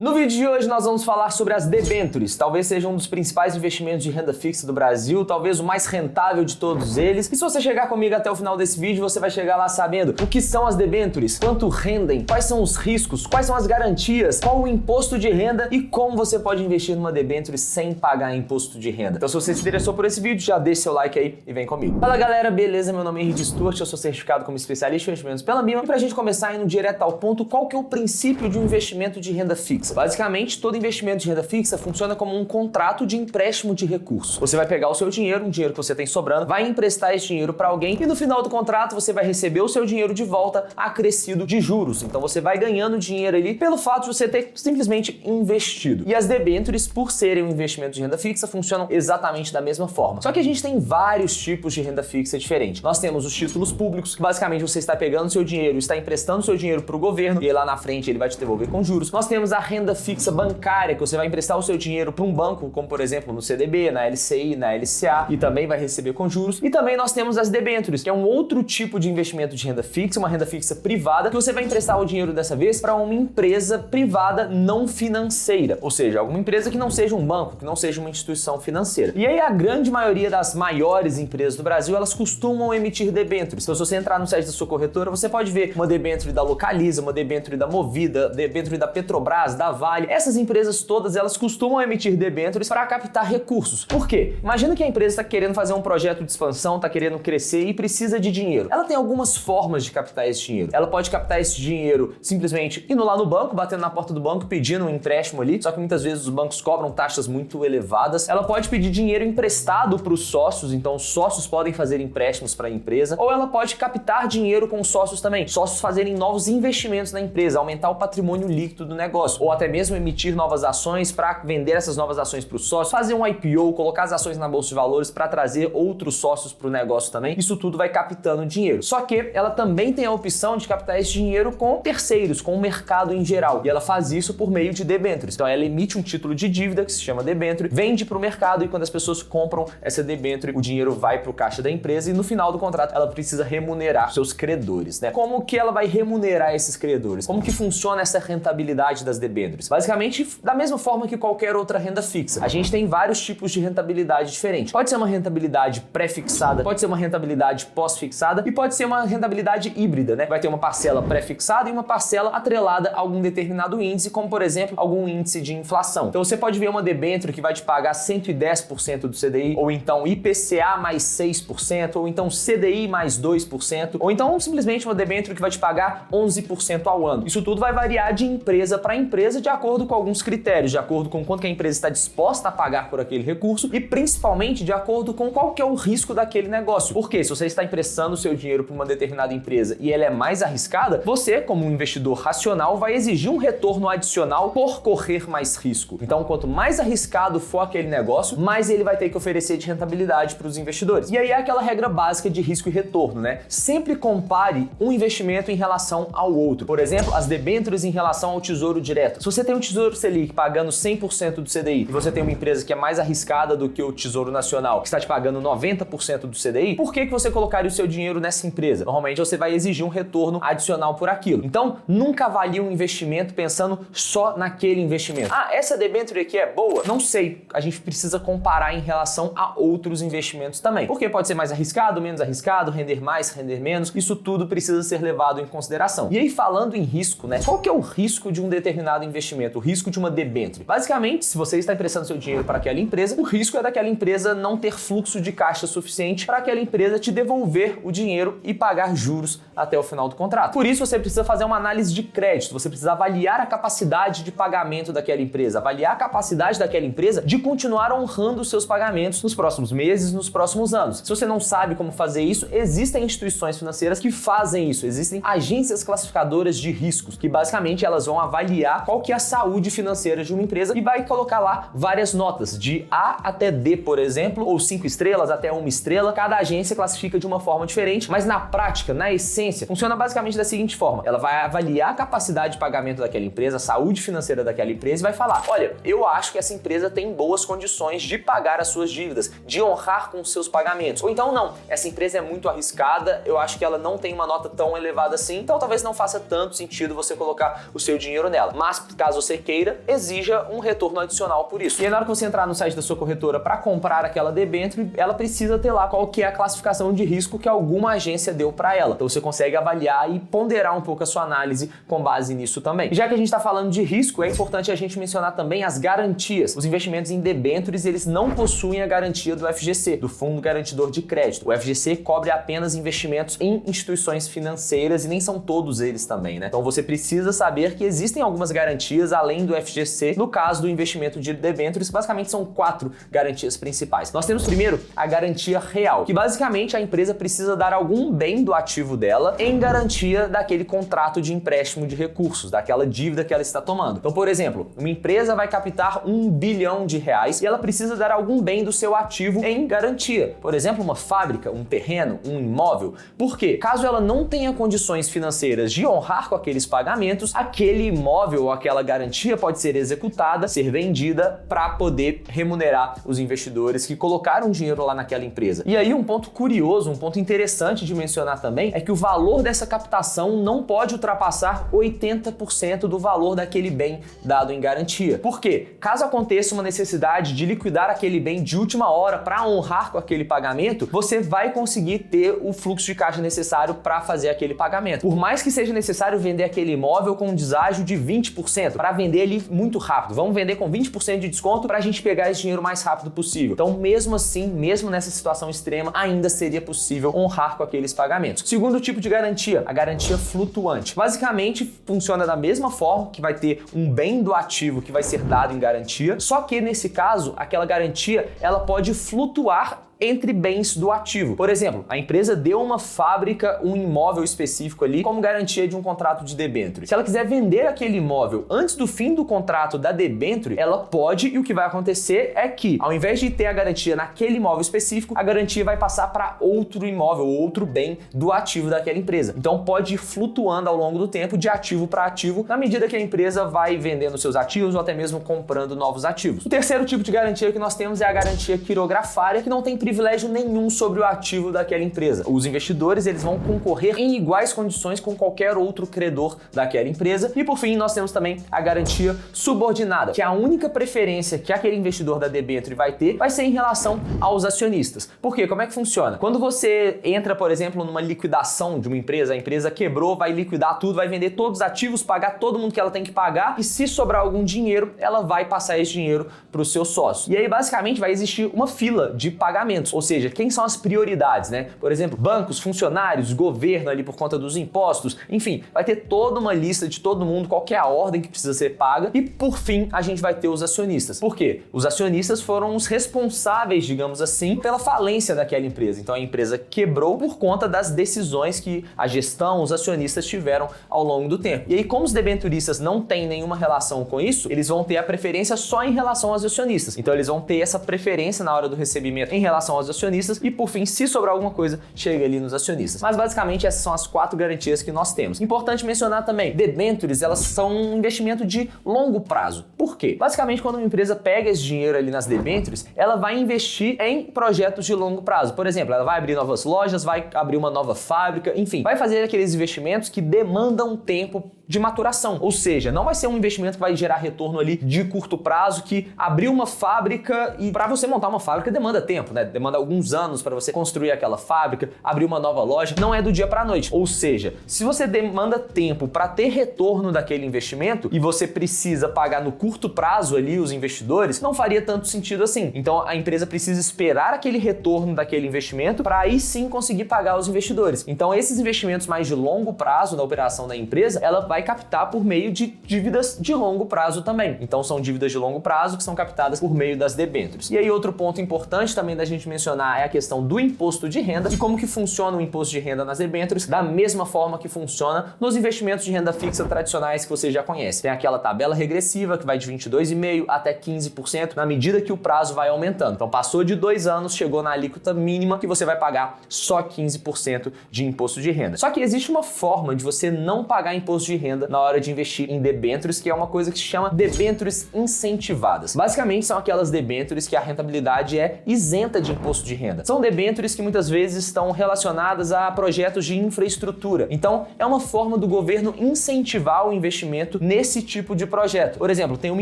No vídeo de hoje nós vamos falar sobre as debêntures, talvez seja um dos principais investimentos de renda fixa do Brasil, talvez o mais rentável de todos eles. E se você chegar comigo até o final desse vídeo, você vai chegar lá sabendo o que são as debêntures, quanto rendem, quais são os riscos, quais são as garantias, qual o imposto de renda e como você pode investir numa debênture sem pagar imposto de renda. Então se você se interessou por esse vídeo, já deixa seu like aí e vem comigo. Fala galera, beleza? Meu nome é Henrique Stuart, eu sou certificado como especialista em investimentos pela BIMA. E pra gente começar indo direto ao ponto, qual que é o princípio de um investimento de renda fixa? Basicamente, todo investimento de renda fixa funciona como um contrato de empréstimo de recursos. Você vai pegar o seu dinheiro, um dinheiro que você tem sobrando, vai emprestar esse dinheiro para alguém e no final do contrato você vai receber o seu dinheiro de volta acrescido de juros. Então você vai ganhando dinheiro ali pelo fato de você ter simplesmente investido. E as debêntures, por serem um investimento de renda fixa, funcionam exatamente da mesma forma. Só que a gente tem vários tipos de renda fixa diferentes. Nós temos os títulos públicos, que basicamente você está pegando o seu dinheiro, está emprestando o seu dinheiro para o governo e aí lá na frente ele vai te devolver com juros. Nós temos a renda fixa bancária, que você vai emprestar o seu dinheiro para um banco, como por exemplo no CDB, na LCI, na LCA, e também vai receber com juros. E também nós temos as debêntures, que é um outro tipo de investimento de renda fixa, uma renda fixa privada, que você vai emprestar o dinheiro dessa vez para uma empresa privada não financeira, ou seja, alguma empresa que não seja um banco, que não seja uma instituição financeira. E aí a grande maioria das maiores empresas do Brasil, elas costumam emitir debêntures. Então se você entrar no site da sua corretora, você pode ver uma debênture da Localiza, uma debênture da Movida, debênture da Petrobras, da Vale. Essas empresas todas, elas costumam emitir debêntures para captar recursos. Por quê? Imagina que a empresa está querendo fazer um projeto de expansão, está querendo crescer e precisa de dinheiro. Ela tem algumas formas de captar esse dinheiro. Ela pode captar esse dinheiro simplesmente indo lá no banco, batendo na porta do banco, pedindo um empréstimo ali, só que muitas vezes os bancos cobram taxas muito elevadas. Ela pode pedir dinheiro emprestado para os sócios, então os sócios podem fazer empréstimos para a empresa, ou ela pode captar dinheiro com os sócios também. Sócios fazerem novos investimentos na empresa, aumentar o patrimônio líquido do negócio, ou até mesmo emitir novas ações para vender essas novas ações para os sócios, fazer um IPO, colocar as ações na bolsa de valores para trazer outros sócios para o negócio também. Isso tudo vai captando dinheiro. Só que ela também tem a opção de captar esse dinheiro com terceiros, com o mercado em geral. E ela faz isso por meio de debêntures. Então ela emite um título de dívida que se chama debênture, vende para o mercado e quando as pessoas compram essa debênture, o dinheiro vai para o caixa da empresa e no final do contrato ela precisa remunerar seus credores, né? Como que ela vai remunerar esses credores? Como que funciona essa rentabilidade das debêntures? Basicamente, da mesma forma que qualquer outra renda fixa. A gente tem vários tipos de rentabilidade diferentes. Pode ser uma rentabilidade pré-fixada, pode ser uma rentabilidade pós-fixada e pode ser uma rentabilidade híbrida, né? Vai ter uma parcela pré-fixada e uma parcela atrelada a algum determinado índice, como por exemplo, algum índice de inflação. Então você pode ver uma debênture que vai te pagar 110% do CDI, ou então IPCA mais 6%, ou então CDI mais 2%, ou então simplesmente uma debênture que vai te pagar 11% ao ano. Isso tudo vai variar de empresa para empresa de acordo com alguns critérios, de acordo com quanto que a empresa está disposta a pagar por aquele recurso e principalmente de acordo com qual que é o risco daquele negócio. Porque se você está emprestando o seu dinheiro para uma determinada empresa e ela é mais arriscada, você, como um investidor racional, vai exigir um retorno adicional por correr mais risco. Então, quanto mais arriscado for aquele negócio, mais ele vai ter que oferecer de rentabilidade para os investidores. E aí é aquela regra básica de risco e retorno, né? Sempre compare um investimento em relação ao outro. Por exemplo, as debêntures em relação ao Tesouro Direto. Se você tem um Tesouro Selic pagando 100% do CDI e você tem uma empresa que é mais arriscada do que o Tesouro Nacional, que está te pagando 90% do CDI, por que você colocaria o seu dinheiro nessa empresa? Normalmente você vai exigir um retorno adicional por aquilo. Então, nunca avalie um investimento pensando só naquele investimento. Ah, essa debênture aqui é boa? Não sei. A gente precisa comparar em relação a outros investimentos também. Porque pode ser mais arriscado, menos arriscado, render mais, render menos. Isso tudo precisa ser levado em consideração. E aí, falando em risco, né? Qual que é o risco de um determinado investimento? O risco de uma debênture? Basicamente, se você está emprestando seu dinheiro para aquela empresa, o risco é daquela empresa não ter fluxo de caixa suficiente para aquela empresa te devolver o dinheiro e pagar juros até o final do contrato. Por isso, você precisa fazer uma análise de crédito, você precisa avaliar a capacidade de pagamento daquela empresa, avaliar a capacidade daquela empresa de continuar honrando os seus pagamentos nos próximos meses, nos próximos anos. Se você não sabe como fazer isso, existem instituições financeiras que fazem isso, existem agências classificadoras de riscos, que basicamente elas vão avaliar qual que é a saúde financeira de uma empresa e vai colocar lá várias notas, de A até D, por exemplo, ou 5 estrelas até 1 estrela. Cada agência classifica de uma forma diferente, mas na prática, na essência, funciona basicamente da seguinte forma: ela vai avaliar a capacidade de pagamento daquela empresa, a saúde financeira daquela empresa e vai falar: olha, eu acho que essa empresa tem boas condições de pagar as suas dívidas, de honrar com os seus pagamentos. Ou então não, essa empresa é muito arriscada, eu acho que ela não tem uma nota tão elevada assim, então talvez não faça tanto sentido você colocar o seu dinheiro nela. Mas caso você queira, exija um retorno adicional por isso. E aí, na hora que você entrar no site da sua corretora para comprar aquela debênture, ela precisa ter lá qual que é a classificação de risco que alguma agência deu para ela. Então você consegue avaliar e ponderar um pouco a sua análise com base nisso também. E já que a gente está falando de risco, é importante a gente mencionar também as garantias. Os investimentos em debêntures, eles não possuem a garantia do FGC, do Fundo Garantidor de Crédito. O FGC cobre apenas investimentos em instituições financeiras e nem são todos eles também, né? Então você precisa saber que existem algumas garantias além do FGC no caso do investimento de debêntures. Basicamente são 4 garantias principais. Nós temos primeiro a garantia real, que basicamente a empresa precisa dar algum bem do ativo dela em garantia daquele contrato de empréstimo de recursos, daquela dívida que ela está tomando. Então, por exemplo, uma empresa vai captar R$1 bilhão e ela precisa dar algum bem do seu ativo em garantia. Por exemplo, uma fábrica, um terreno, um imóvel. Por quê? Caso ela não tenha condições financeiras de honrar com aqueles pagamentos, aquele imóvel ou aquela garantia pode ser executada, ser vendida para poder remunerar os investidores que colocaram dinheiro lá naquela empresa. E aí um ponto curioso, um ponto interessante de mencionar também é que o valor dessa captação não pode ultrapassar 80% do valor daquele bem dado em garantia. Por quê? Caso aconteça uma necessidade de liquidar aquele bem de última hora para honrar com aquele pagamento, você vai conseguir ter o fluxo de caixa necessário para fazer aquele pagamento. Por mais que seja necessário vender aquele imóvel com um deságio de 20%, para vender ele muito rápido. Vamos vender com 20% de desconto para a gente pegar esse dinheiro o mais rápido possível. Então, mesmo assim, mesmo nessa situação extrema, ainda seria possível honrar com aqueles pagamentos. Segundo tipo de garantia, a garantia flutuante. Basicamente, funciona da mesma forma, que vai ter um bem do ativo que vai ser dado em garantia, só que nesse caso, aquela garantia, ela pode flutuar entre bens do ativo. Por exemplo, a empresa deu uma fábrica, um imóvel específico ali, como garantia de um contrato de debênture. Se ela quiser vender aquele imóvel antes do fim do contrato da debênture, ela pode, e o que vai acontecer é que, ao invés de ter a garantia naquele imóvel específico, a garantia vai passar para outro imóvel ou outro bem do ativo daquela empresa. Então pode ir flutuando ao longo do tempo de ativo para ativo, na medida que a empresa vai vendendo seus ativos ou até mesmo comprando novos ativos. O terceiro tipo de garantia que nós temos é a garantia quirografária, que não tem privilégio nenhum sobre o ativo daquela empresa. Os investidores, eles vão concorrer em iguais condições com qualquer outro credor daquela empresa. E por fim, nós temos também a garantia subordinada, que a única preferência que aquele investidor da debênture vai ter vai ser em relação aos acionistas. Por quê? Como é que funciona? Quando você entra, por exemplo, numa liquidação de uma empresa, a empresa quebrou, vai liquidar tudo, vai vender todos os ativos, pagar todo mundo que ela tem que pagar, e se sobrar algum dinheiro, ela vai passar esse dinheiro para os seus sócios. E aí, basicamente, vai existir uma fila de pagamentos. Ou seja, quem são as prioridades, né? Por exemplo, bancos, funcionários, governo ali por conta dos impostos, enfim, vai ter toda uma lista de todo mundo, qual que é a ordem que precisa ser paga, e por fim a gente vai ter os acionistas. Por quê? Os acionistas foram os responsáveis, digamos assim, pela falência daquela empresa. Então a empresa quebrou por conta das decisões que a gestão, os acionistas tiveram ao longo do tempo. E aí, como os debenturistas não têm nenhuma relação com isso, eles vão ter a preferência só em relação aos acionistas. Então eles vão ter essa preferência na hora do recebimento em relação aos acionistas e, por fim, se sobrar alguma coisa, chega ali nos acionistas. Mas basicamente essas são as 4 garantias que nós temos. Importante mencionar também, debêntures, elas são um investimento de longo prazo. Por quê? Basicamente, quando uma empresa pega esse dinheiro ali nas debêntures, ela vai investir em projetos de longo prazo. Por exemplo, ela vai abrir novas lojas, vai abrir uma nova fábrica, enfim, vai fazer aqueles investimentos que demandam tempo de maturação. Ou seja, não vai ser um investimento que vai gerar retorno ali de curto prazo, que abrir uma fábrica, e para você montar uma fábrica demanda tempo, né? Demanda alguns anos para você construir aquela fábrica, abrir uma nova loja, não é do dia para a noite. Ou seja, se você demanda tempo para ter retorno daquele investimento e você precisa pagar no curto prazo ali os investidores, não faria tanto sentido assim. Então a empresa precisa esperar aquele retorno daquele investimento para aí sim conseguir pagar os investidores. Então esses investimentos mais de longo prazo da operação da empresa, ela vai captar por meio de dívidas de longo prazo também. Então são dívidas de longo prazo que são captadas por meio das debêntures. E aí outro ponto importante também da gente mencionar é a questão do imposto de renda e como que funciona o imposto de renda nas debêntures, da mesma forma que funciona nos investimentos de renda fixa tradicionais que você já conhece. Tem aquela tabela regressiva que vai de 22,5% até 15% na medida que o prazo vai aumentando. Então passou de 2 anos, chegou na alíquota mínima que você vai pagar só 15% de imposto de renda. Só que existe uma forma de você não pagar imposto de renda na hora de investir em debêntures, que é uma coisa que se chama debêntures incentivadas. Basicamente são aquelas debêntures que a rentabilidade é isenta de de imposto de renda? São debêntures que muitas vezes estão relacionadas a projetos de infraestrutura. Então, é uma forma do governo incentivar o investimento nesse tipo de projeto. Por exemplo, tem uma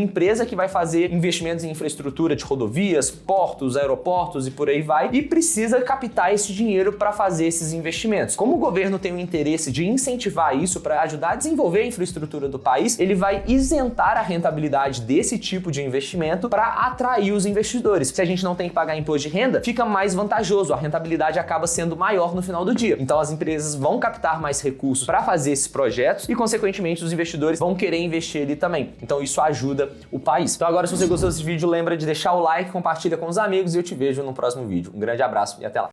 empresa que vai fazer investimentos em infraestrutura de rodovias, portos, aeroportos e por aí vai, e precisa captar esse dinheiro para fazer esses investimentos. Como o governo tem o interesse de incentivar isso para ajudar a desenvolver a infraestrutura do país, ele vai isentar a rentabilidade desse tipo de investimento para atrair os investidores. Se a gente não tem que pagar imposto de renda, fica mais vantajoso, a rentabilidade acaba sendo maior no final do dia. Então as empresas vão captar mais recursos para fazer esses projetos e, consequentemente, os investidores vão querer investir ali também. Então isso ajuda o país. Então agora, se você gostou desse vídeo, lembra de deixar o like, compartilha com os amigos e eu te vejo no próximo vídeo. Um grande abraço e até lá!